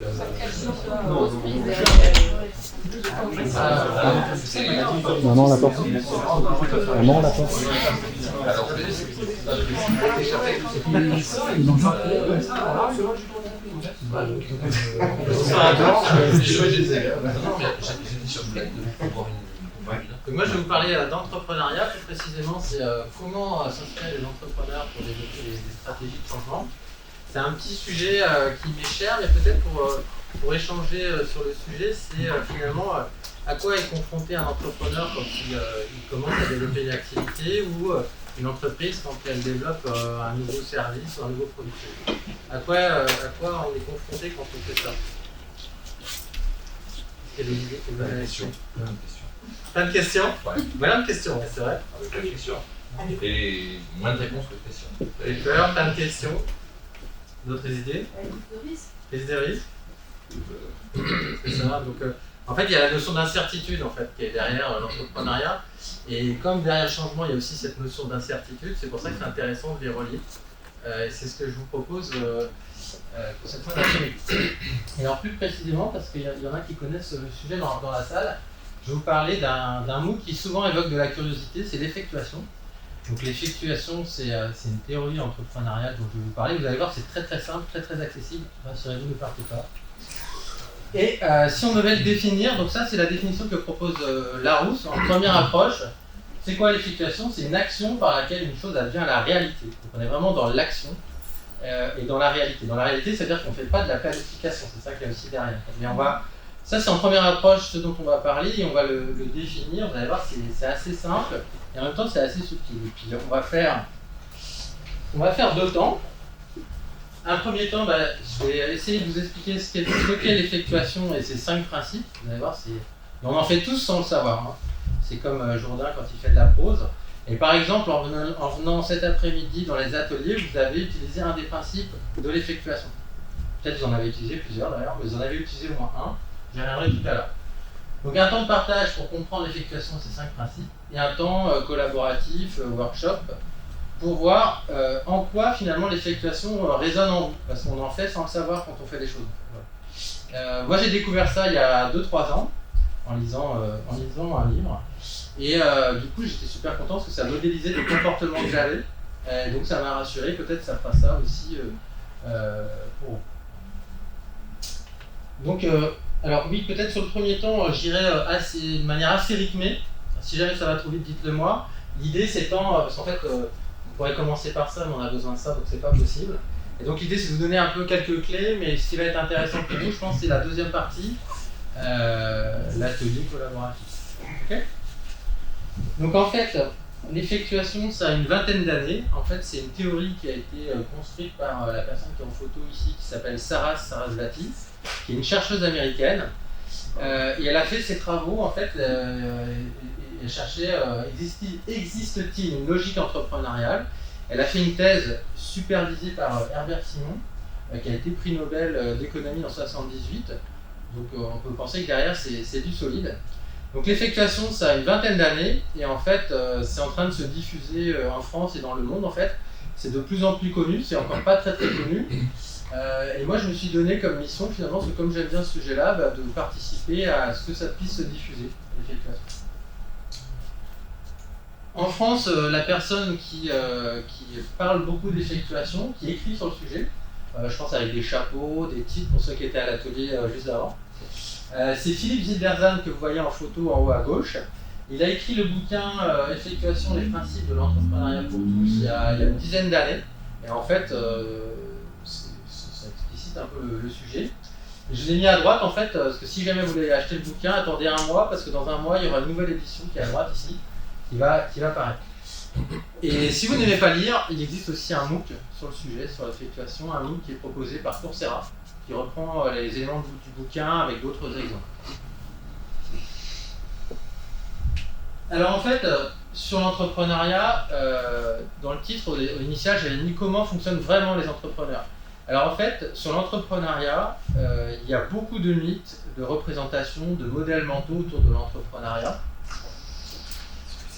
Maman, la porte. Maman, la porte. Moi, je vais vous parler d'entrepreneuriat. Plus précisément, c'est comment s'inspirer les entrepreneurs pour développer des stratégies de changement. C'est un petit sujet qui m'est cher, mais peut-être pour échanger sur le sujet, c'est finalement à quoi est confronté un entrepreneur quand il commence à développer une activité ou une entreprise quand elle développe un nouveau service ou un nouveau produit. À quoi on est confronté quand on fait ça? Plein de questions. Ouais. Plein de questions, c'est vrai. Plein de questions. Et moins de réponses que de questions. Et peur, plein de questions. D'autres idées? Prise de risque. C'est ça. Donc, en fait, il y a la notion d'incertitude en fait, qui est derrière l'entrepreneuriat. Et comme derrière le changement, il y a aussi cette notion d'incertitude, c'est pour ça que c'est intéressant de les relier. Et c'est ce que je vous propose pour cette fin d'après-midi. Et alors plus précisément, parce qu'il y en a qui connaissent le sujet dans la salle, je vais vous parler d'un mot qui souvent évoque de la curiosité, c'est l'effectuation. Donc l'effectuation, c'est une théorie entrepreneuriale dont je vais vous parler. Vous allez voir, c'est très très simple, très très accessible. Rassurez-vous, ne partez pas. Et si on devait le définir, donc ça c'est la définition que propose Larousse en première approche. C'est quoi l'effectuation? C'est une action par laquelle une chose devient la réalité. Donc on est vraiment dans l'action et dans la réalité. Dans la réalité, c'est-à-dire qu'on ne fait pas de la planification, c'est ça qu'il y a aussi derrière. Mais ça c'est en première approche ce dont on va parler et on va le définir. Vous allez voir, c'est assez simple et en même temps c'est assez subtil. Et puis on va faire deux temps. Un premier temps, je vais essayer de vous expliquer ce qu'est l'effectuation et ses 5 principes. Vous allez voir, on en fait tous sans le savoir. Hein. C'est comme Jourdain quand il fait de la prose. Et par exemple, en venant cet après-midi dans les ateliers, vous avez utilisé un des principes de l'effectuation. Peut-être vous en avez utilisé plusieurs d'ailleurs, mais vous en avez utilisé au moins un. J'y reviendrai tout à l'heure. Donc un temps de partage pour comprendre l'effectuation, c'est 5 principes. Et un temps collaboratif, workshop, pour voir en quoi finalement l'effectuation résonne en vous, parce qu'on en fait sans le savoir quand on fait des choses. Voilà. Moi j'ai découvert ça il y a 2-3 ans, en lisant un livre, et du coup j'étais super content parce que ça modélisait des comportements que j'avais, donc ça m'a rassuré, peut-être ça fera ça aussi pour vous. Donc, alors oui, peut-être sur le premier temps, j'irai de manière assez rythmée, si jamais ça va trop vite, dites-le moi. L'idée c'est parce qu'en fait, on pourrait commencer par ça, mais on a besoin de ça, donc c'est pas possible. Et donc l'idée c'est de vous donner un peu quelques clés, mais ce qui va être intéressant pour vous, je pense, c'est la deuxième partie, l'atelier collaboratif. Okay. Donc en fait, l'effectuation, ça a une vingtaine d'années. En fait, c'est une théorie qui a été construite par la personne qui est en photo ici, qui s'appelle Sarasvati, qui est une chercheuse américaine. Et elle a fait ses travaux, en fait, elle cherchait, existe-t-il une logique entrepreneuriale? Elle a fait une thèse supervisée par Herbert Simon, qui a été prix Nobel d'économie en 1978. Donc on peut penser que derrière c'est du solide. Donc l'effectuation, ça a une vingtaine d'années, et en fait c'est en train de se diffuser en France et dans le monde en fait. C'est de plus en plus connu, c'est encore pas très très connu. Et moi je me suis donné comme mission finalement, parce que comme j'aime bien ce sujet-là, de participer à ce que ça puisse se diffuser, l'effectuation. En France, la personne qui parle beaucoup d'effectuation, qui écrit sur le sujet, je pense avec des chapeaux, des titres pour ceux qui étaient à l'atelier juste avant, c'est Philippe Zilberzan que vous voyez en photo en haut à gauche. Il a écrit le bouquin Effectuation des principes de l'entrepreneuriat pour tous il y a une dizaine d'années. Et en fait, ça explicite un peu le sujet. Je l'ai mis à droite en fait, parce que si jamais vous voulez acheter le bouquin, attendez un mois, parce que dans un mois, il y aura une nouvelle édition qui est à droite ici, qui va paraître. Et si vous n'aimez pas lire, il existe aussi un MOOC sur le sujet, sur l'effectuation, un MOOC qui est proposé par Coursera, qui reprend les éléments du bouquin avec d'autres exemples. Alors en fait, sur l'entrepreneuriat, dans le titre initial, j'avais mis comment fonctionnent vraiment les entrepreneurs. Alors en fait, sur l'entrepreneuriat, il y a beaucoup de mythes, de représentations, de modèles mentaux autour de l'entrepreneuriat.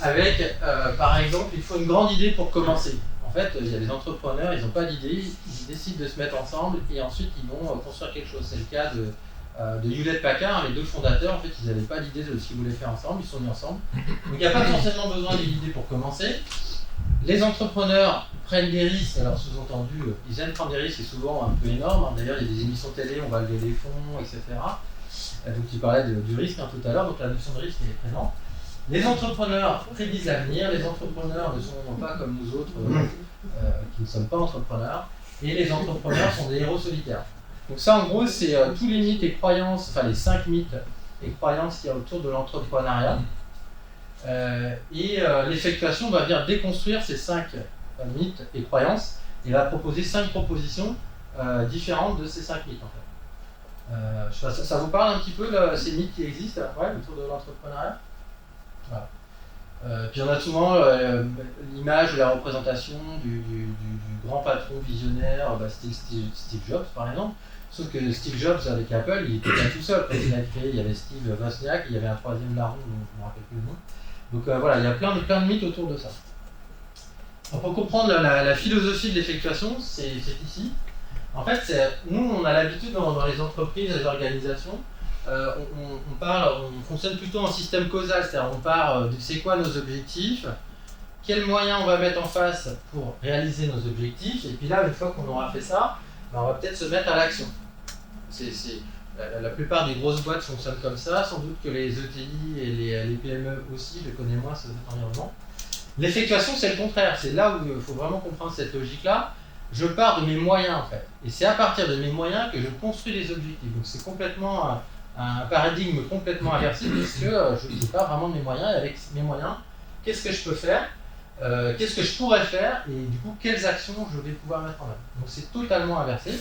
Avec, par exemple, il faut une grande idée pour commencer. En fait, il y a des entrepreneurs, ils n'ont pas d'idée, ils décident de se mettre ensemble et ensuite ils vont construire quelque chose. C'est le cas de Hewlett-Packard, les deux fondateurs, en fait, ils n'avaient pas d'idée de ce qu'ils voulaient faire ensemble, ils se sont mis ensemble. Donc il n'y a pas forcément besoin d'une idée pour commencer. Les entrepreneurs prennent des risques, alors sous-entendu, ils aiment prendre des risques, c'est souvent un peu énorme. D'ailleurs, il y a des émissions télé, on va lever des fonds, etc. Donc tu parlais du risque tout à l'heure, donc la notion de risque est présente. Les entrepreneurs prédisent l'avenir, les entrepreneurs ne sont pas comme nous autres qui ne sommes pas entrepreneurs, et les entrepreneurs sont des héros solitaires. Donc ça en gros c'est tous les mythes et croyances, enfin les 5 mythes et croyances qu'il y a autour de l'entrepreneuriat. L'effectuation va venir déconstruire ces 5 mythes et croyances et va proposer 5 propositions différentes de ces 5 mythes en fait. Je sais pas, ça vous parle un petit peu ces mythes qui existent autour de l'entrepreneuriat? Voilà. Puis on a souvent l'image ou la représentation du grand patron visionnaire, Steve Jobs par exemple. Sauf que Steve Jobs avec Apple, il était pas tout seul. Quand il a créé, il y avait Steve Wozniak, il y avait un troisième larron, dont je ne me rappelle plus le nom. Donc voilà, il y a plein de mythes autour de ça. Alors, pour comprendre la philosophie de l'effectuation, c'est ici. En fait, nous, on a l'habitude dans les entreprises, les organisations, on fonctionne plutôt en système causal, c'est-à-dire on part de c'est quoi nos objectifs, quels moyens on va mettre en face pour réaliser nos objectifs, et puis là, une fois qu'on aura fait ça, on va peut-être se mettre à l'action. La plupart des grosses boîtes fonctionnent comme ça, sans doute que les ETI et les PME aussi, je connais moins cet environnement. L'effectuation, c'est le contraire, c'est là où il faut vraiment comprendre cette logique-là. Je pars de mes moyens en fait, et c'est à partir de mes moyens que je construis les objectifs. Donc c'est complètement un paradigme complètement inversé, puisque je pars vraiment de mes moyens, et avec mes moyens, qu'est-ce que je peux faire, qu'est-ce que je pourrais faire, et du coup quelles actions je vais pouvoir mettre en œuvre. Donc c'est totalement inversé.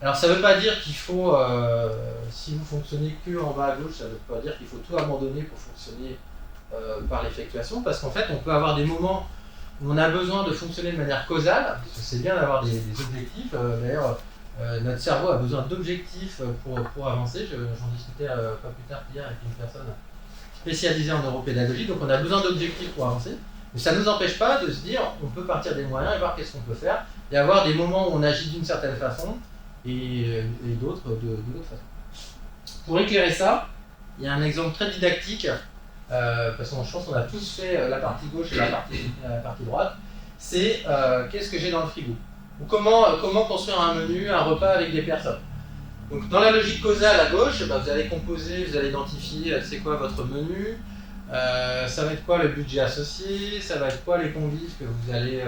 Alors ça ne veut pas dire qu'il faut, si vous fonctionnez que en bas à gauche, ça ne veut pas dire qu'il faut tout abandonner pour fonctionner par l'effectuation, parce qu'en fait on peut avoir des moments où on a besoin de fonctionner de manière causale, parce que c'est bien d'avoir des objectifs. D'ailleurs, notre cerveau a besoin d'objectifs pour avancer. J'en discutais pas plus tard qu'hier avec une personne spécialisée en neuropédagogie. Donc on a besoin d'objectifs pour avancer. Mais ça ne nous empêche pas de se dire on peut partir des moyens et voir qu'est-ce qu'on peut faire, et avoir des moments où on agit d'une certaine façon et d'autres de l'autre façon. Pour éclairer ça, il y a un exemple très didactique. Parce que je pense qu'on a tous fait la partie gauche et la partie droite, c'est qu'est-ce que j'ai dans le frigo, ou comment construire un menu, un repas avec des personnes. Donc dans la logique causale à gauche, vous allez composer, vous allez identifier c'est quoi votre menu, ça va être quoi le budget associé, ça va être quoi les convives que vous allez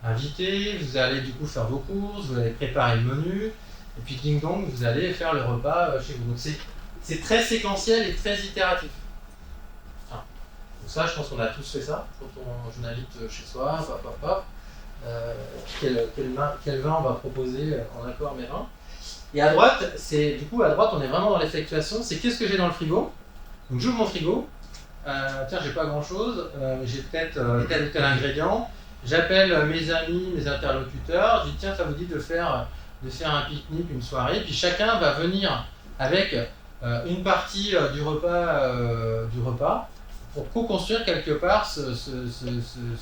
inviter, vous allez du coup faire vos courses, vous allez préparer le menu, et puis ding dong, vous allez faire le repas chez vous. Donc c'est très séquentiel et très itératif. Donc ça, je pense qu'on a tous fait ça, quand je invite chez soi, quel vin on va proposer en accord mes vins. Et à droite, on est vraiment dans l'effectuation, c'est qu'est-ce que j'ai dans le frigo. Donc j'ouvre mon frigo, tiens, j'ai pas grand chose, j'ai peut-être tel ou tel ingrédient, j'appelle mes amis, mes interlocuteurs, je dis tiens, ça vous dit de faire un pique-nique, une soirée, puis chacun va venir avec une partie du repas, pour co-construire quelque part ce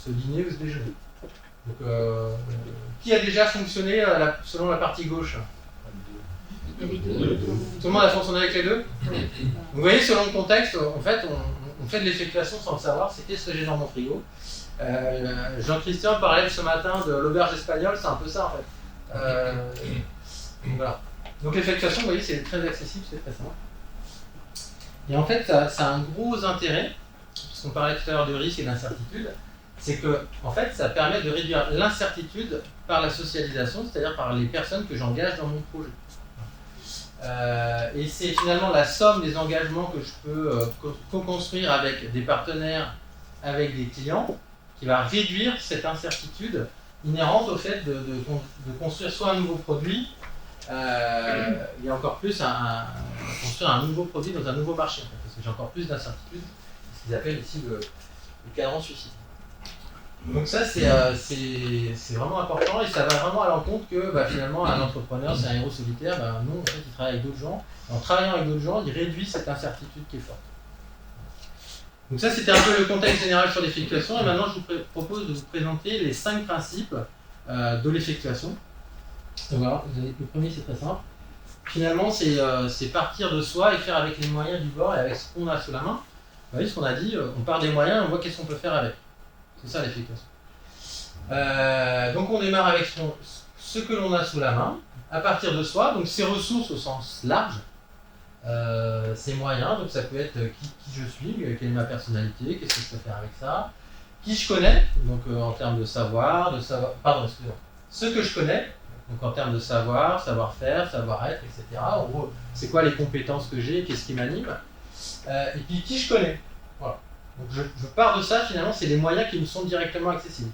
dîner ou ce déjeuner. Donc, qui a déjà fonctionné selon la partie gauche? Tout le monde a fonctionné avec les deux? Vous voyez, selon le contexte, en fait, on fait de l'effectuation sans le savoir, c'est qu'est-ce que j'ai dans mon frigo. Jean-Christian parlait ce matin de l'auberge espagnole, c'est un peu ça en fait. Donc voilà. Donc l'effectuation, vous voyez, c'est très accessible, c'est très simple. Et en fait, ça a un gros intérêt, puisqu'on parlait tout à l'heure de risque et d'incertitude, c'est que en fait, ça permet de réduire l'incertitude par la socialisation, c'est-à-dire par les personnes que j'engage dans mon projet. Et c'est finalement la somme des engagements que je peux co-construire avec des partenaires, avec des clients, qui va réduire cette incertitude inhérente au fait de construire soit un nouveau produit, et encore plus construire un nouveau produit dans un nouveau marché, en fait, parce que j'ai encore plus d'incertitude, ce qu'ils appellent ici le cadran suicide. Donc ça c'est vraiment important, et ça va vraiment à l'encontre que finalement un entrepreneur c'est un héros solitaire. Non, en fait il travaille avec d'autres gens, et en travaillant avec d'autres gens il réduit cette incertitude qui est forte. Donc ça, c'était un peu le contexte général sur l'effectuation. Et maintenant, je vous propose de vous présenter les 5 principes de l'effectuation. Voilà, le premier, c'est très simple. Finalement, c'est partir de soi et faire avec les moyens du bord et avec ce qu'on a sous la main. Vous voyez ce qu'on a dit, on part des moyens et on voit qu'est-ce qu'on peut faire avec. C'est ça l'effectuation. Donc on démarre avec ce que l'on a sous la main, à partir de soi, donc ses ressources au sens large, ses moyens, donc ça peut être qui je suis, quelle est ma personnalité, qu'est-ce que je peux faire avec ça, qui je connais, donc en termes de savoir, ce que je connais, donc en termes de savoir-faire, savoir-être, etc. En gros, c'est quoi les compétences que j'ai, qu'est-ce qui m'anime, et puis qui je connais. Voilà. Donc je pars de ça, finalement, c'est les moyens qui me sont directement accessibles.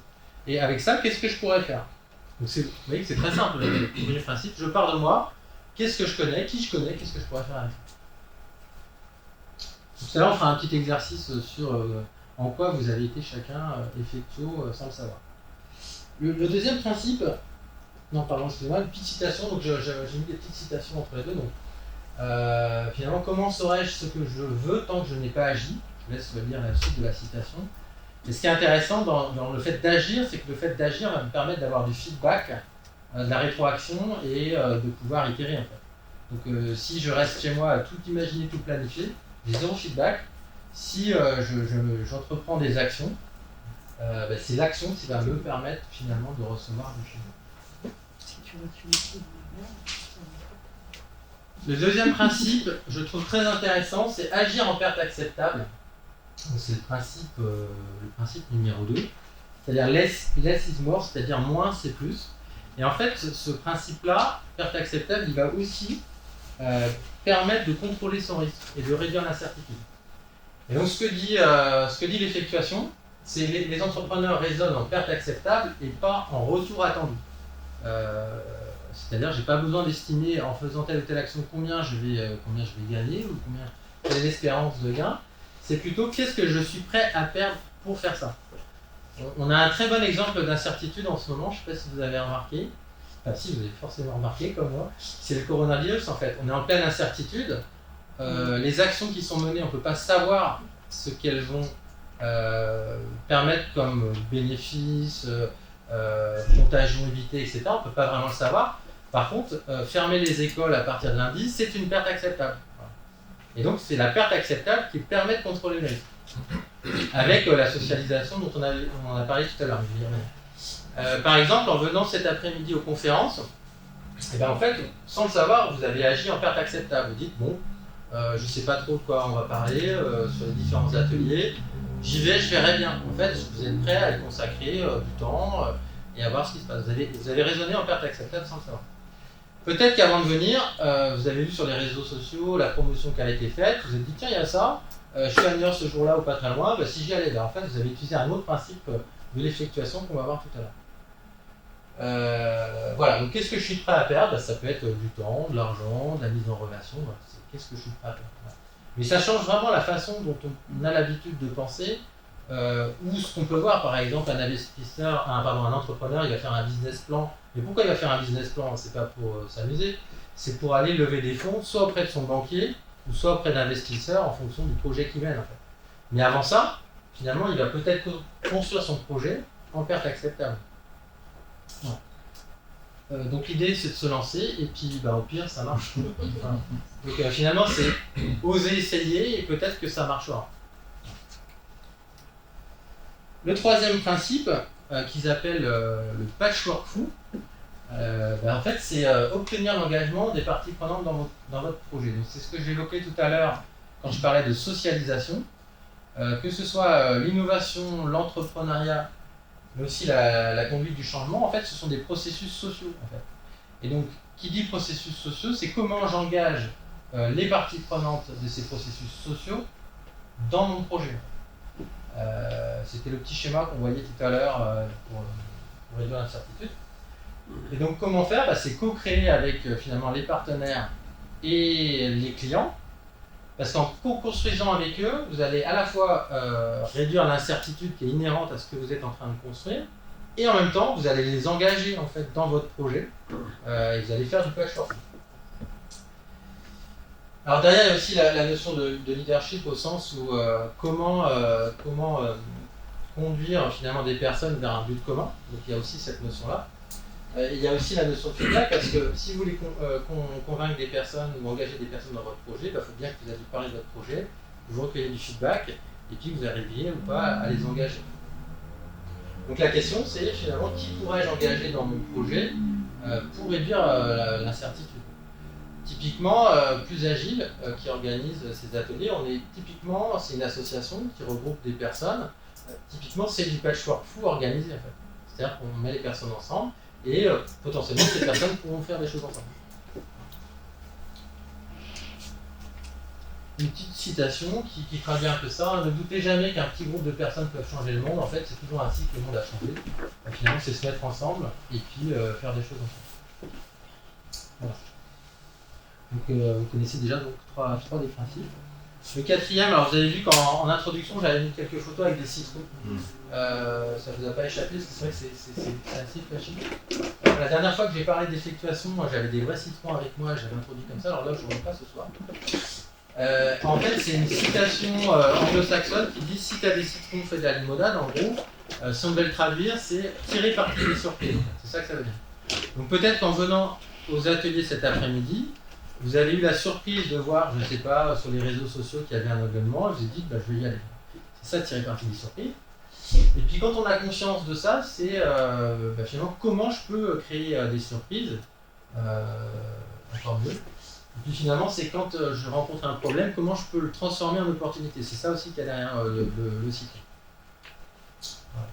Et avec ça, qu'est-ce que je pourrais faire? Donc vous voyez que c'est très simple, le premier principe. Je pars de moi, qu'est-ce que je connais, qui je connais, qu'est-ce que je pourrais faire avec ça. Donc tout à l'heure, on fera un petit exercice sur en quoi vous avez été chacun effectuaux sans le savoir. Le deuxième principe, non pardon, excusez-moi, une petite citation, donc j'ai mis des petites citations entre les deux. Donc, finalement, comment saurais-je ce que je veux tant que je n'ai pas agi? Je laisse lire la suite de la citation. Et ce qui est intéressant dans le fait d'agir, c'est que le fait d'agir va me permettre d'avoir du feedback, de la rétroaction et de pouvoir itérer en fait. Donc si je reste chez moi à tout imaginer, tout planifier, j'ai zéro feedback. Si j'entreprends des actions, c'est l'action qui va me permettre finalement de recevoir du feedback. Le deuxième principe, je trouve très intéressant, c'est agir en perte acceptable. C'est le principe numéro 2, c'est-à-dire less is more, c'est-à-dire moins c'est plus. Et en fait, ce principe-là, perte acceptable, il va aussi permettre de contrôler son risque et de réduire l'incertitude. Et donc ce que dit l'effectuation, c'est que les entrepreneurs raisonnent en perte acceptable et pas en retour attendu. C'est-à-dire, j'ai pas besoin d'estimer en faisant telle ou telle action combien je vais gagner ou quelle est l'espérance de gain. C'est plutôt qu'est-ce que je suis prêt à perdre pour faire ça. On a un très bon exemple d'incertitude en ce moment, je ne sais pas si vous avez remarqué, enfin si vous avez forcément remarqué comme moi, c'est le coronavirus en fait. On est en pleine incertitude, les actions qui sont menées, on ne peut pas savoir ce qu'elles vont permettre comme bénéfices, contagion évitée, etc. On ne peut pas vraiment le savoir. Par contre, fermer les écoles à partir de lundi, c'est une perte acceptable. Et donc, c'est la perte acceptable qui permet de contrôler le risque. Avec la socialisation dont on a parlé tout à l'heure. Par exemple, en venant cet après-midi aux conférences, en fait, sans le savoir, vous avez agi en perte acceptable. Vous dites, bon, je ne sais pas trop de quoi on va parler sur les différents ateliers, j'y vais, je verrai bien. En fait, vous êtes prêt à y consacrer du temps et à voir ce qui se passe. Vous avez raisonné en perte acceptable sans le savoir. Peut-être qu'avant de venir, vous avez vu sur les réseaux sociaux la promotion qui a été faite, vous vous êtes dit tiens, il y a ça, je suis à New York ce jour-là ou pas très loin, si j'y allais, en fait vous avez utilisé un autre principe de l'effectuation qu'on va voir tout à l'heure. Voilà, donc qu'est-ce que je suis prêt à perdre? Ça peut être du temps, de l'argent, de la mise en relation, voilà. Qu'est-ce que je suis prêt à perdre? Voilà. Mais ça change vraiment la façon dont on a l'habitude de penser, ou ce qu'on peut voir par exemple un entrepreneur, il va faire un business plan. Mais pourquoi il va faire un business plan? C'est pas pour s'amuser, c'est pour aller lever des fonds, soit auprès de son banquier, ou soit auprès d'investisseurs en fonction du projet qu'il mène en fait. Mais avant ça, finalement, il va peut-être construire son projet en perte acceptable. Voilà. Donc l'idée c'est de se lancer, et puis au pire ça marche. Voilà. Donc finalement c'est oser essayer, et peut-être que ça marchera. Le troisième principe, qu'ils appellent le patchwork fou, en fait, c'est obtenir l'engagement des parties prenantes dans votre projet. Donc, c'est ce que j'évoquais tout à l'heure quand je parlais de socialisation, que ce soit l'innovation, l'entrepreneuriat, mais aussi la conduite du changement. En fait, ce sont des processus sociaux. En fait. Et donc, qui dit processus sociaux, c'est comment j'engage les parties prenantes de ces processus sociaux dans mon projet. C'était le petit schéma qu'on voyait tout à l'heure pour réduire l'incertitude. Et donc comment faire? C'est co-créer avec finalement les partenaires et les clients, parce qu'en co-construisant avec eux, vous allez à la fois réduire l'incertitude qui est inhérente à ce que vous êtes en train de construire, et en même temps vous allez les engager en fait dans votre projet, et vous allez faire du patchwork. Alors derrière, il y a aussi la notion de leadership au sens où comment conduire finalement des personnes vers un but commun. Donc il y a aussi cette notion-là. Il y a aussi la notion de feedback, parce que si vous voulez convaincre des personnes ou engager des personnes dans votre projet, il faut bien que vous ayez parlé de votre projet, que vous recueillez du feedback, et puis que vous arriviez ou pas à les engager. Donc la question c'est finalement qui pourrais-je engager dans mon projet pour réduire l'incertitude. Typiquement, Plus Agile qui organise ces ateliers, c'est une association qui regroupe des personnes. Typiquement, c'est du patchwork fou organisé en fait. C'est-à-dire qu'on met les personnes ensemble et potentiellement ces personnes pourront faire des choses ensemble. Une petite citation qui traduit un peu ça. Ne doutez jamais qu'un petit groupe de personnes peuvent changer le monde. En fait, c'est toujours ainsi que le monde a changé. Finalement, c'est se mettre ensemble et puis faire des choses ensemble. Voilà. Donc, vous connaissez déjà donc, trois des principes. Le quatrième, alors vous avez vu qu'en introduction, j'avais mis quelques photos avec des citrons. Ça ne vous a pas échappé, parce que c'est vrai que c'est assez flashy. La dernière fois que j'ai parlé d'effectuation, j'avais des vrais citrons avec moi, j'avais introduit comme ça, alors là je ne vois pas ce soir. En fait, c'est une citation anglo-saxonne qui dit « Si tu as des citrons, fais de la limonade », en gros. Si on devait le traduire, c'est « tirer parti des surprises ». C'est ça que ça veut dire. Donc peut-être qu'en venant aux ateliers cet après-midi, vous avez eu la surprise de voir, je ne sais pas, sur les réseaux sociaux qu'il y avait un événement, et vous avez dit, je vais y aller. C'est ça, tirer parti des surprises. Et puis quand on a conscience de ça, c'est finalement comment je peux créer des surprises, encore mieux. Et puis finalement, c'est quand je rencontre un problème, comment je peux le transformer en opportunité. C'est ça aussi qu'il y a derrière le cycle. Voilà.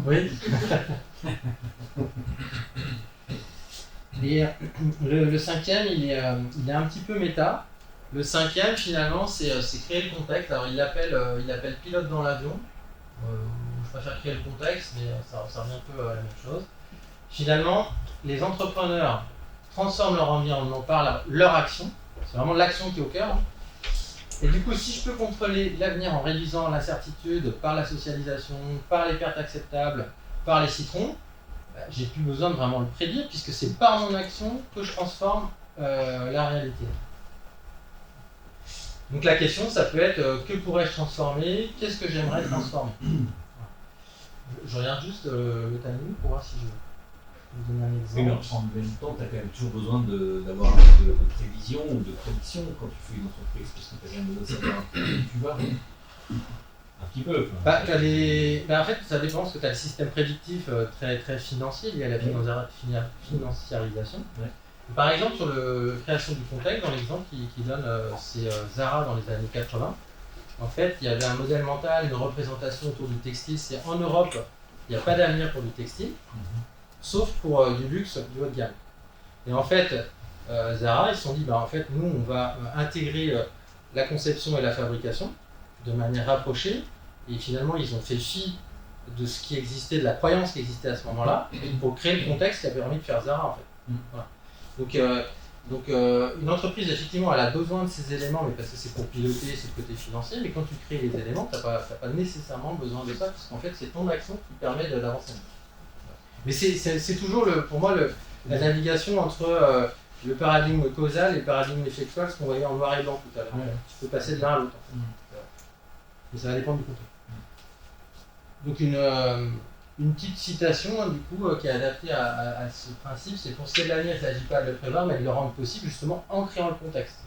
Oui. Et le cinquième, il est un petit peu méta. Le cinquième, finalement, c'est créer le contexte. Alors, il l'appelle pilote dans l'avion. Je préfère créer le contexte, mais ça revient un peu à la même chose. Finalement, les entrepreneurs transforment leur environnement par leur action. C'est vraiment l'action qui est au cœur. Et du coup, si je peux contrôler l'avenir en réduisant l'incertitude par la socialisation, par les pertes acceptables, par les citrons, j'ai plus besoin de vraiment le prédire, puisque c'est par mon action que je transforme la réalité. Donc la question, ça peut être que pourrais-je transformer? Qu'est-ce que j'aimerais transformer? Je regarde juste le timing pour voir si je vous donne un exemple. Oui, mais en même temps, tu as quand même toujours besoin d'avoir un peu de prévision ou de prédiction quand tu fais une entreprise, parce que tu as quand même besoin de savoir où tu vas. Un petit peu. En fait, ça dépend, parce que tu as le système prédictif très, très financier lié à la financiarisation. Ouais. Par exemple, sur la création du contexte, dans l'exemple qui donne, c'est Zara dans les années 80. En fait, il y avait un modèle mental, une représentation autour du textile. C'est en Europe, il n'y a pas d'avenir pour du textile, sauf pour du luxe, du haut de gamme. Et en fait, Zara, ils se sont dit, en fait, nous, on va intégrer la conception et la fabrication de manière rapprochée, et finalement ils ont fait fi de ce qui existait, de la croyance qui existait à ce moment-là, pour créer le contexte qui a permis de faire Zara en fait. Voilà. Donc une entreprise effectivement elle a besoin de ces éléments, mais parce que c'est pour piloter, c'est le côté financier, mais quand tu crées les éléments, tu n'as pas nécessairement besoin de ça, parce qu'en fait c'est ton action qui permet d'avancer. Mais c'est toujours pour moi la navigation entre le paradigme causal et le paradigme effectuel, ce qu'on voyait en noir et blanc tout à l'heure. Tu peux passer de l'un à l'autre. Mais ça va dépendre du contexte. Donc une petite citation du coup qui est adaptée à ce principe, c'est pour ce qui est de l'avenir, il ne s'agit pas de le prévoir, mais de le rendre possible justement en créant le contexte.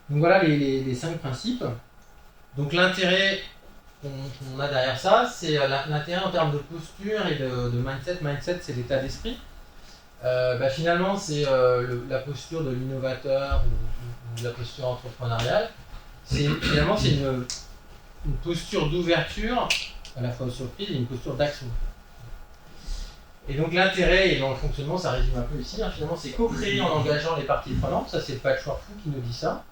Donc voilà les 5 principes. Donc l'intérêt qu'on a derrière ça, c'est l'intérêt en termes de posture et de mindset. Mindset, c'est l'état d'esprit. Finalement, c'est la posture de l'innovateur ou la posture entrepreneuriale. Finalement, c'est une posture d'ouverture, à la fois aux surprises, et une posture d'action. Et donc l'intérêt et dans le fonctionnement, ça résume un peu ici, finalement, c'est co-créer en engageant les parties prenantes, ça c'est le patchwork fou qui nous dit ça,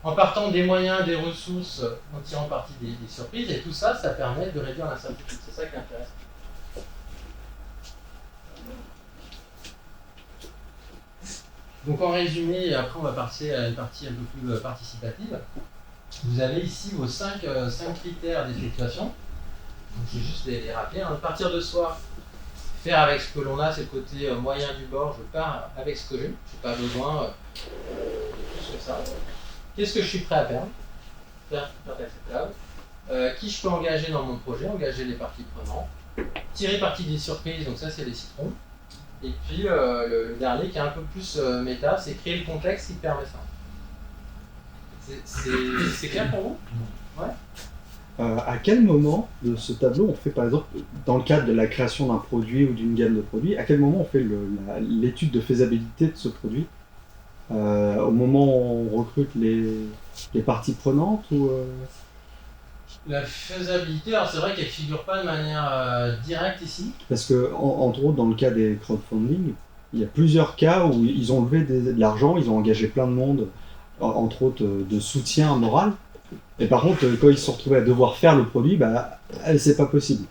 en partant des moyens, des ressources, en tirant parti des surprises, et tout ça, ça permet de réduire l'incertitude, c'est ça qui est intéressant. Donc en résumé, et après on va passer à une partie un peu plus participative. Vous avez ici vos 5 critères d'effectuation. Je vais juste les rappeler. À partir de soi, faire avec ce que l'on a, c'est le côté moyen du bord, je pars avec ce que j'ai, je n'ai pas besoin de plus que ça. Qu'est-ce que je suis prêt à perdre? Faire acceptable. Qui je peux engager dans mon projet, engager les parties prenantes, tirer parti des surprises, donc ça c'est les citrons. Et puis le dernier qui est un peu plus méta, c'est créer le contexte qui permet ça. C'est clair pour vous? Ouais. À quel moment de ce tableau on fait, par exemple, dans le cadre de la création d'un produit ou d'une gamme de produits, à quel moment on fait l'étude de faisabilité de ce produit? Au moment où on recrute les parties prenantes ou La faisabilité, alors c'est vrai qu'elle ne figure pas de manière directe ici. Parce que, entre autres, dans le cas des crowdfunding, il y a plusieurs cas où ils ont levé de l'argent, ils ont engagé plein de monde, entre autres de soutien moral. Et par contre, quand ils se sont retrouvés à devoir faire le produit, c'est pas possible.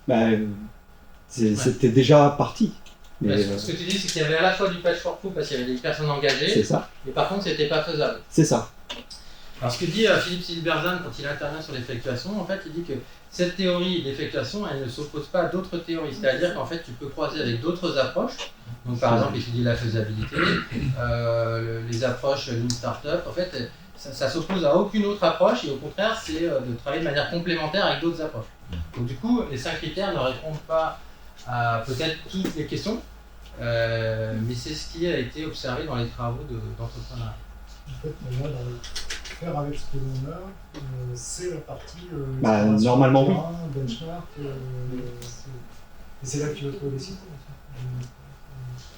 C'était déjà parti. Mais, ce que tu dis, c'est qu'il y avait à la fois du patchwork parce qu'il y avait des personnes engagées, c'est ça. mais par contre, c'était pas faisable. C'est ça. Alors, ce que dit Philippe Silberzan quand il intervient sur l'effectuation, en fait, il dit que cette théorie d'effectuation, elle ne s'oppose pas à d'autres théories. C'est-à-dire qu'en fait, tu peux croiser avec d'autres approches. Donc, par exemple, étudier la faisabilité, les approches Lean Startup. En fait, ça s'oppose à aucune autre approche et au contraire, c'est de travailler de manière complémentaire avec d'autres approches. Donc, du coup, les 5 critères ne répondent pas à peut-être toutes les questions, mais c'est ce qui a été observé dans les travaux d'entrepreneuriat. En fait, là, faire avec ce que l'on a, c'est la partie normalement oui. Benchmark, et c'est là que tu vas trouver les sites.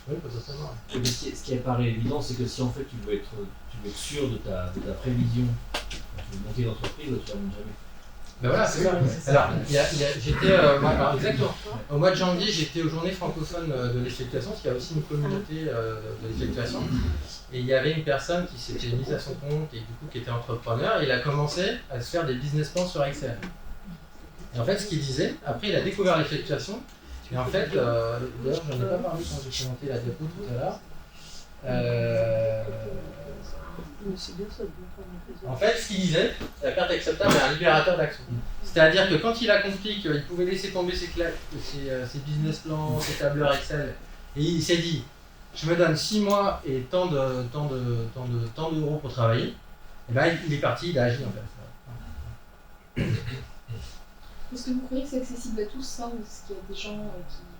Oui, potentiellement. Mais ce qui apparaît évident, c'est que si en fait tu veux être sûr de ta prévision quand tu veux monter l'entreprise, tu ne la montes jamais. Ben voilà, c'est ça. Alors, j'étais, exactement. Au mois de janvier, j'étais aux journées francophones de l'effectuation, parce qu'il y a aussi une communauté de l'effectuation. Et il y avait une personne qui s'était mise à son compte et du coup qui était entrepreneur, et il a commencé à se faire des business plans sur Excel. Et en fait, ce qu'il disait, après il a découvert l'effectuation, et en fait, d'ailleurs j'en ai pas parlé quand j'ai commenté la diapo tout à l'heure. En fait, ce qu'il disait, la carte acceptable est un libérateur d'action. C'est-à-dire que quand il a compris qu'il pouvait laisser tomber ses business plans, ses tableurs Excel, et il s'est dit, je me donne 6 mois et tant d'euros pour travailler, et ben il est parti, il a agi en fait. Est-ce que vous croyez que c'est accessible à tous ça, ou est-ce qu'il y a des gens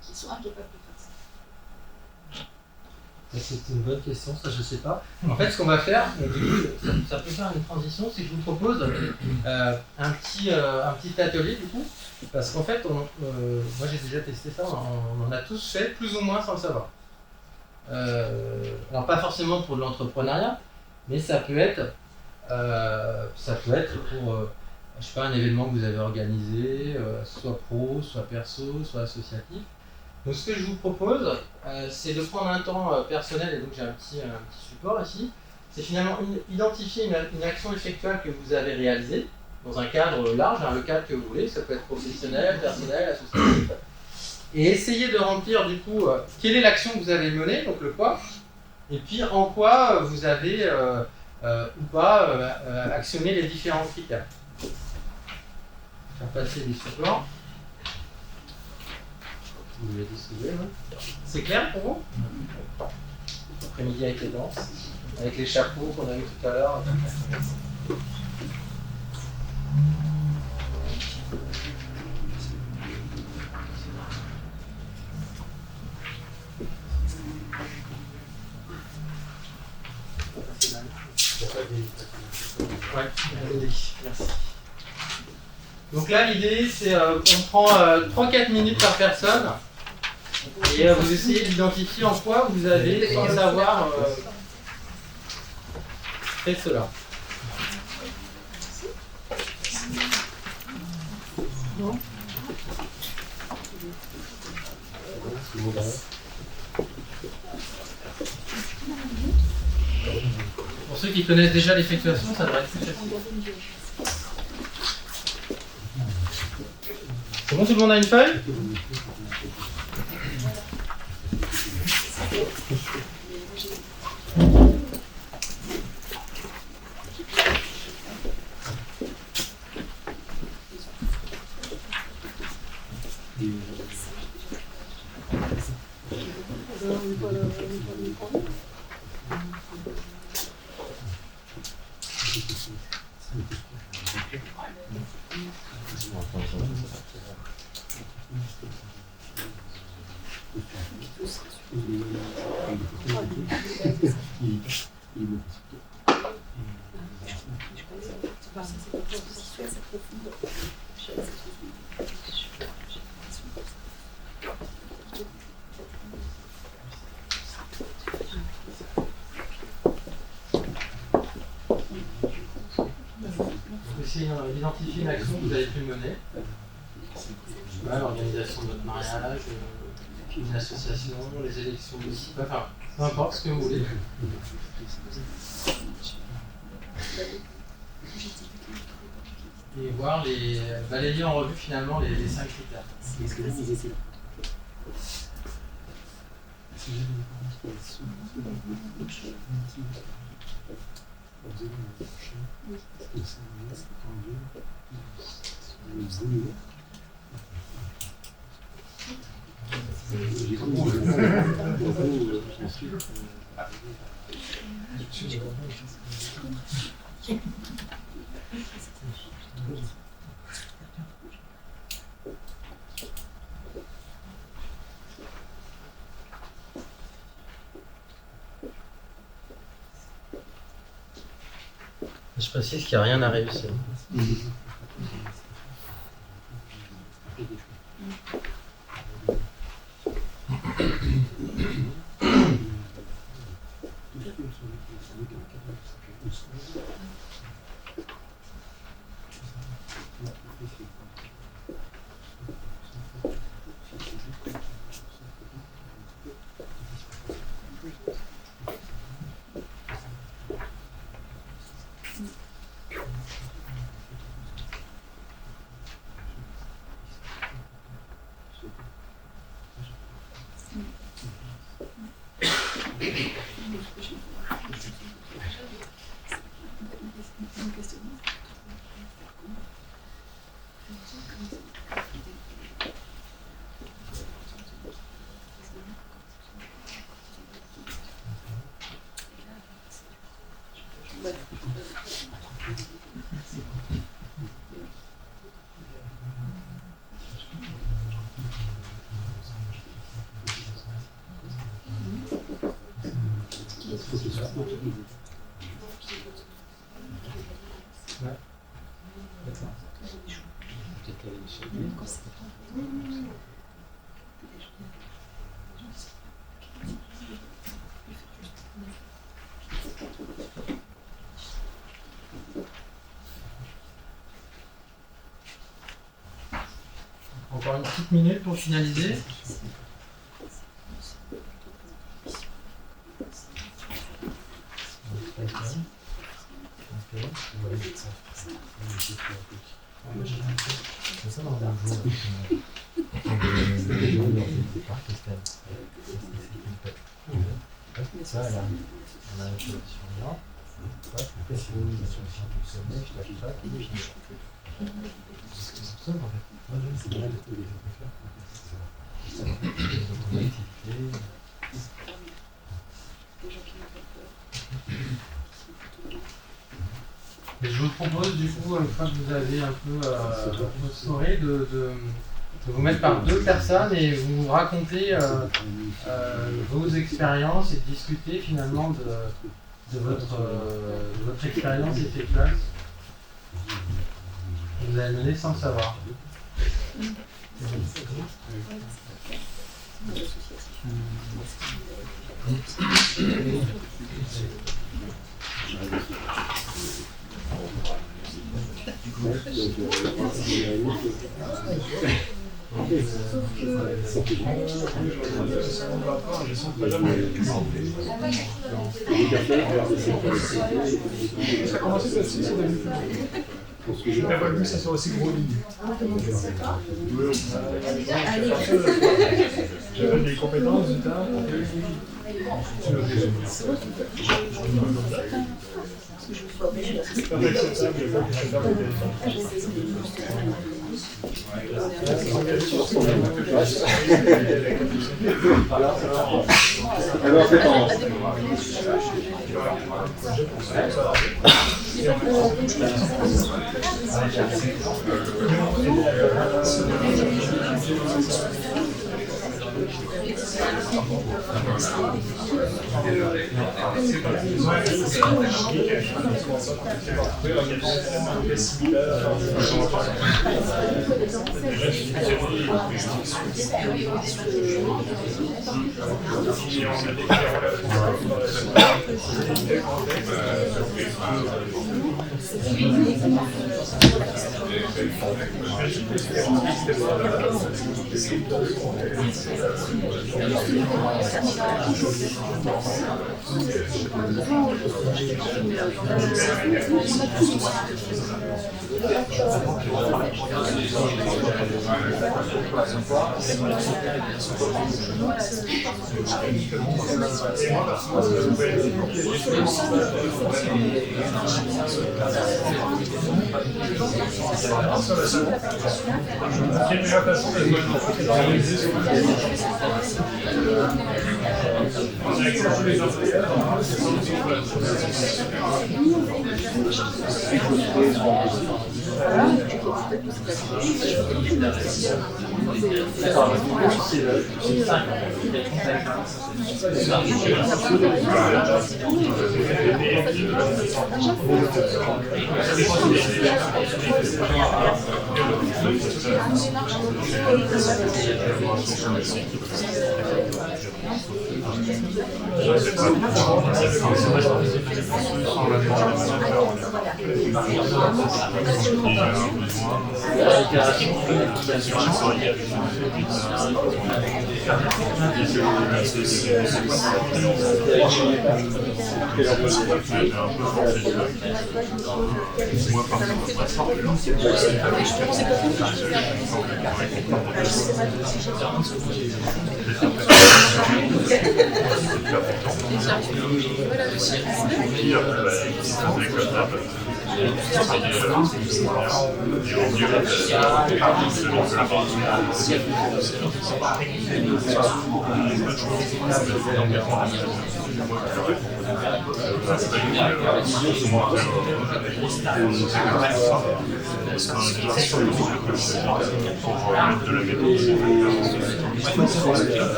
qui sont incapables de faire ça? C'est une bonne question, ça je sais pas. En fait, ce qu'on va faire, ça peut faire une transition, c'est que je vous propose un petit atelier du coup, parce qu'en fait, moi j'ai déjà testé ça, on en a tous fait plus ou moins sans le savoir. Alors pas forcément pour de l'entrepreneuriat, mais ça peut être pour je sais pas, un événement que vous avez organisé, soit pro, soit perso, soit associatif. Donc ce que je vous propose, c'est de prendre un temps personnel, et donc j'ai un petit support ici, c'est finalement identifier une action effectuelle que vous avez réalisée, dans un cadre large, le cadre que vous voulez, ça peut être professionnel, personnel, associatif, et essayer de remplir du coup quelle est l'action que vous avez menée, donc le quoi, et puis en quoi vous avez ou pas actionné les différents critères. Je vais passer les supports. Vous l'avez décidé, hein. C'est clair pour vous? L'après-midi avec les danses, avec les chapeaux qu'on a vu tout à l'heure. Ouais, merci. Donc là, l'idée, c'est qu'on prend 3-4 minutes par personne et vous essayez d'identifier en quoi vous avez, sans savoir, fait cela. Pour ceux qui connaissent déjà l'effectuation, ça devrait être plus facile. C'est bon, tout le monde a une feuille? Essayez d'identifier une action que vous avez pu mener. L'organisation de votre mariage, une association, les élections aussi, enfin, peu importe ce que vous voulez. Et voir balayer en revue finalement les 5 critères. Je précise qu'il n'y a rien à réussir. Encore une petite minute pour finaliser. C'est ça dans le jour. Ça, là, on a une solution là. C'est ça, en fait. Et je vous propose du coup, une fois que vous avez un peu votre soirée, de vous mettre par 2 personnes et vous raconter vos expériences et de discuter finalement de votre expérience effectuelle que vous avez menée sans le savoir. Ça a commencé celle-ci, c'est devenu plus long. Je n'avais pas vu que ça soit aussi gros ligne. J'avais des compétences du temps. C'est pas acceptable, je veux que je fasse des Alors, c'est tendance.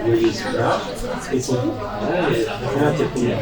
voyez celui-là, et c'est un qui a pris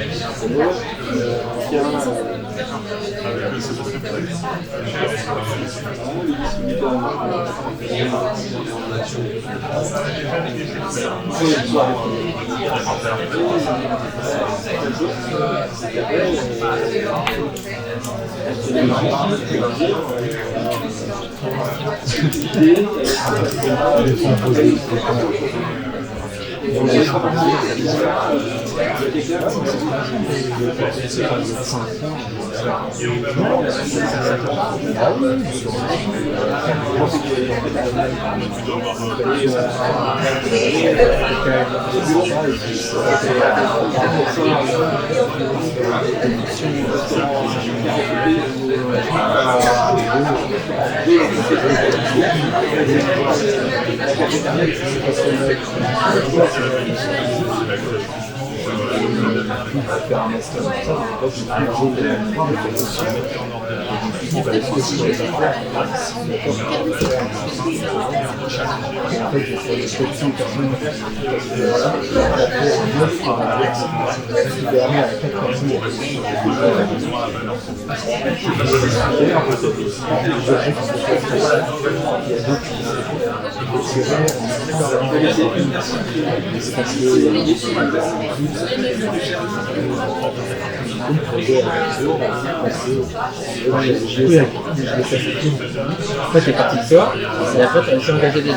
En fait, les parties de soi, et après, tu as aussi engagé des gens.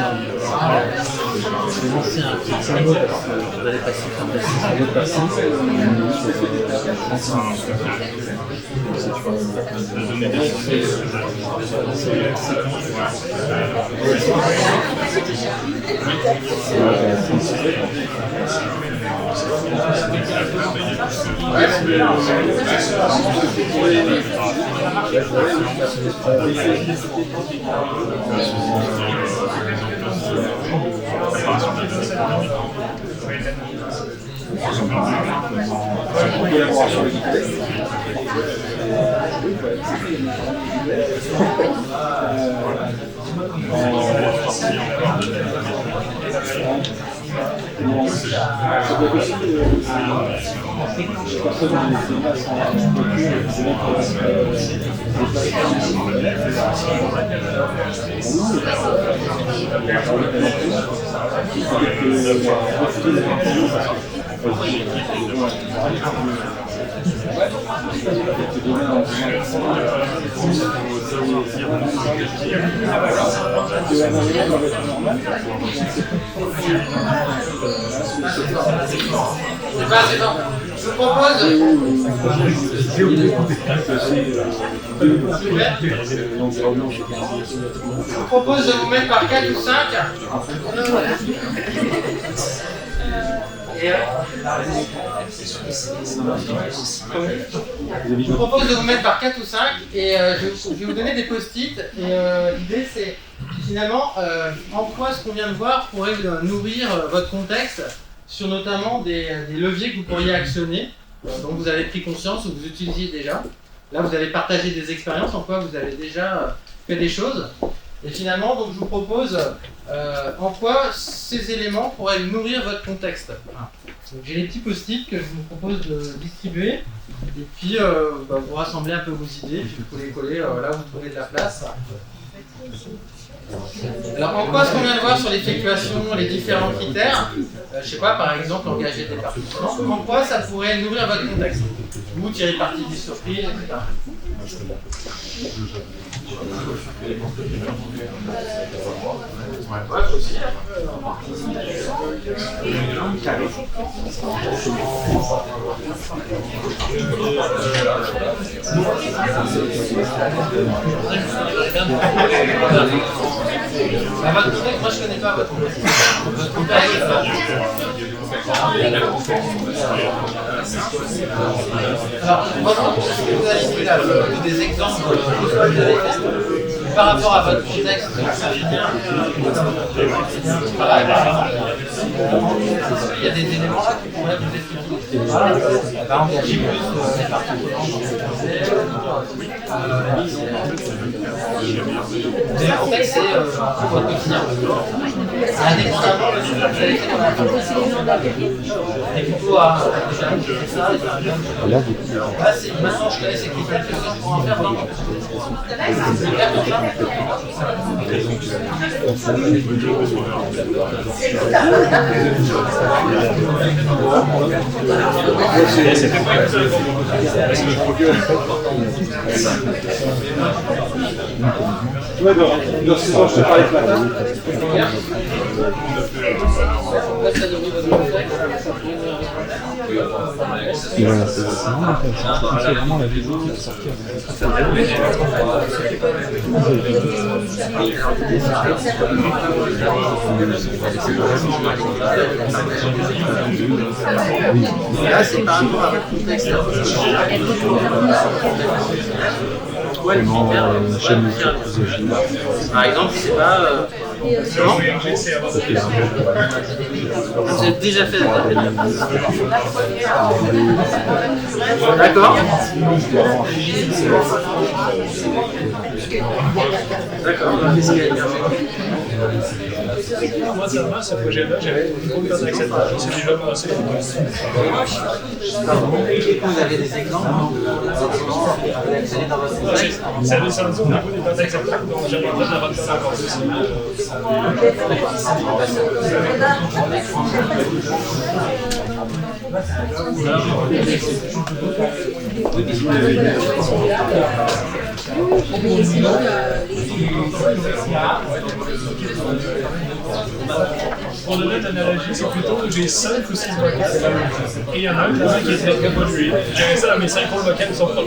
Je vais lancer un petit mot parce que vous allez passer par une autre partie. C'est bon. Je vous propose. Je vous propose de vous mettre par 4 ou 5. Je vous propose de vous mettre par 4 ou 5 et je vais vous donner des post-it. Et l'idée c'est finalement en quoi ce qu'on vient de voir pourrait nourrir votre contexte sur notamment des leviers que vous pourriez actionner, dont vous avez pris conscience ou que vous utilisiez déjà. Là vous allez partager des expériences en quoi vous avez déjà fait des choses. Et finalement, donc, je vous propose en quoi ces éléments pourraient nourrir votre contexte. Donc, j'ai les petits post-it que je vous propose de distribuer. Et puis, vous rassemblez un peu vos idées, puis vous pouvez les coller là où vous trouvez de la place. Alors, en quoi ce qu'on vient de voir sur l'effectuation, les différents critères, je sais pas, par exemple, engager des participants, en quoi ça pourrait nourrir votre contexte? Vous tirez parti des surprises, etc. Ouais, aussi. Votre contexte, moi je connais pas votre contexte. Votre contexte. Alors, votre contexte, ce que vous avez dit là, des exemples que vous avez fait par rapport à votre contexte, Il y a des éléments là qui pourraient vous expliquer. On va engager plus les participants dans ce projet. Mais en fait, c'est votre quotidien. Indépendamment de ce que vous avez fait dans la formation. Et plutôt à ça, maintenant je connais ces qui veulent faire pour en faire vraiment. Ouais, dans 6 ans, je te parlais ce matin. Voilà, c'est vraiment intéressant. C'est vraiment la vidéo qui va sortir. Là, c'est par rapport à votre contexte. Ouais, le grand-père, par exemple, c'est pas. Non. Vous avez déjà fait la tête. D'accord. D'accord. Qu'est-ce qu'il y a à dire? Moi, seulement, ce projet-là, j'avais une grosse perte d'acceptation. C'est déjà passé. Vous avez des exemples vous accédez dans votre contexte? Ça descend au niveau des pertes d'acceptation, donc j'avais besoin d'avoir de faire encore plus. Pour donner une analogie, c'est plutôt que j'ai 5 ou 6 vocales et il y en a un là qui est très très pollué. J'ai ça dans mes 5 autres vocales qui sont pas.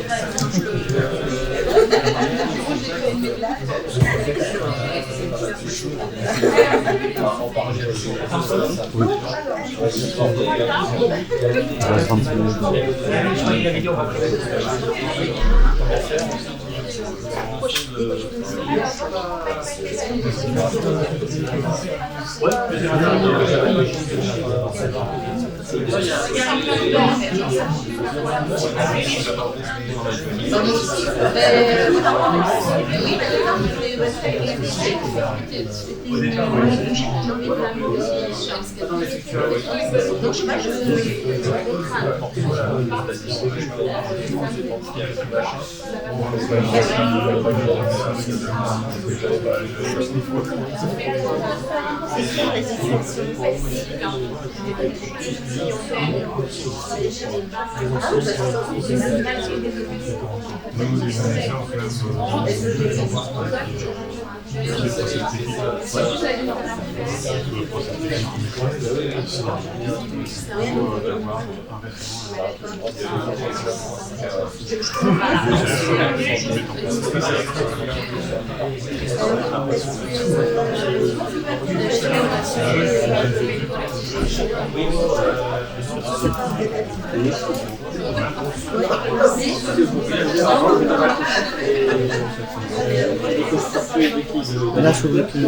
Là, je veux que tu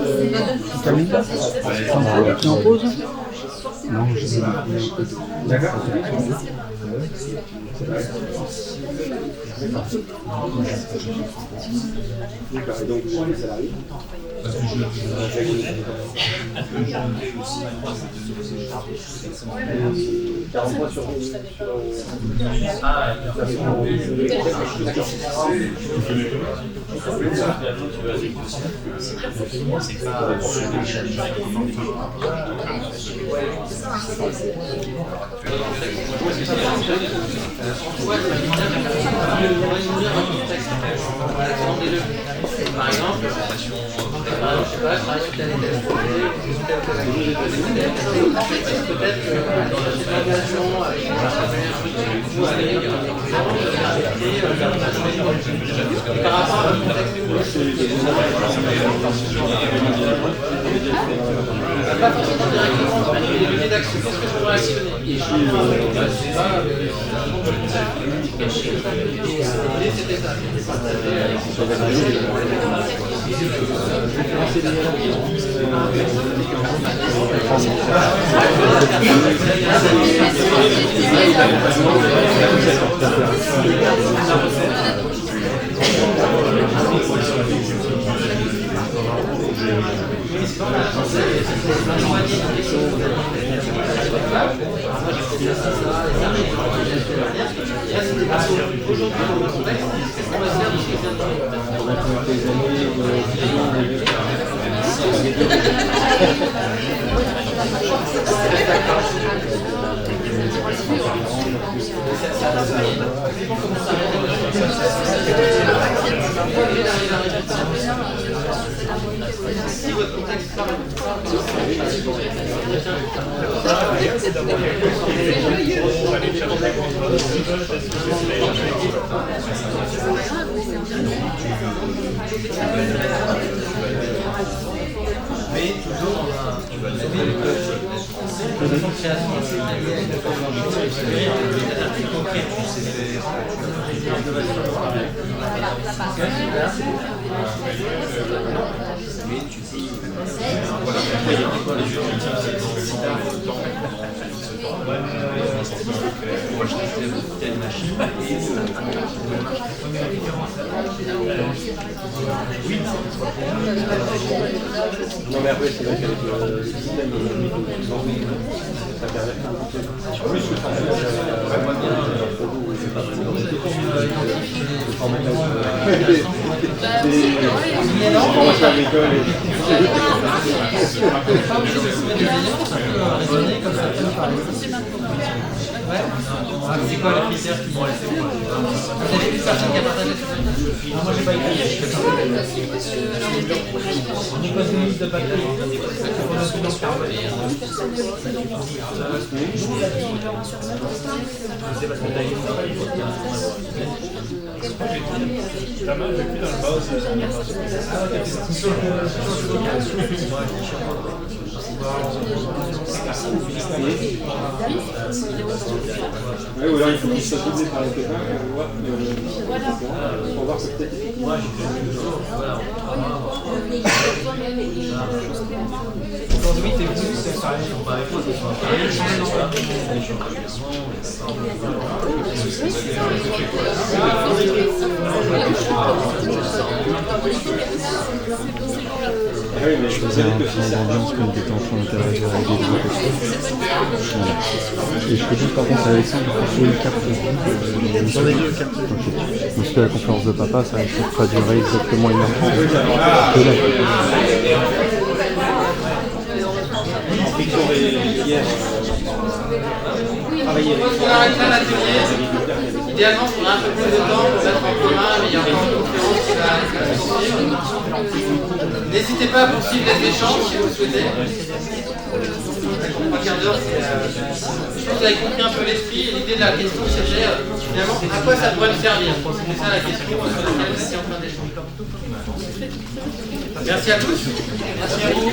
termines. Tu es en pause? Non, je sais pas. D'accord. Donc, pour les salariés, Par exemple, je sais pas, je travaille sur tel et tel projet, peut-être que dans la relation avec un partenaire, par rapport à votre contexte, pas forcément directement les leviers d'action. Qu'est-ce que je pourrais actionner? L'idée c'était ça. Si votre contexte mais toujours tu vas création mais tu peux voilà pourquoi il y a des fois les jeux qui utilisent pour acheter telle machine oui Non mais après c'est vrai qu'avec le système ça permet un petit peu plus que ça formation agricole c'est quoi les critères qui vont rester? Vous avez une personne qui a partagé ça? Moi j'ai pas écrit. On est pas de limite de batterie. Pas mal vécu dans le base. Oui, ou alors il faut qu'il soit doublé par les copains pour voir que peut-être Aujourd'hui, t'es venu, c'est pareil, on va répondre à oui, mais je faisais un plan d'ambiance quand il était en train d'interagir avec des groupes. Voilà. Et je peux juste par contre Alexandre, il faut une carte dans les deux cartes. Parce que la conférence de papa, ça risque de pas durer exactement 1h30. On arrête là l'atelier. Idéalement, il faudrait un peu plus de temps pour mettre en commun, mais il y a encore une conférence qui va sortir. N'hésitez pas à poursuivre les échanges si vous le souhaitez. 3 quarts d'heure, je pense que vous avez compris un peu l'esprit. L'idée de la question, c'était finalement à quoi ça pourrait me servir. C'était ça la question sur laquelle vous étiez en train d'échanger. Merci à tous. Merci à vous.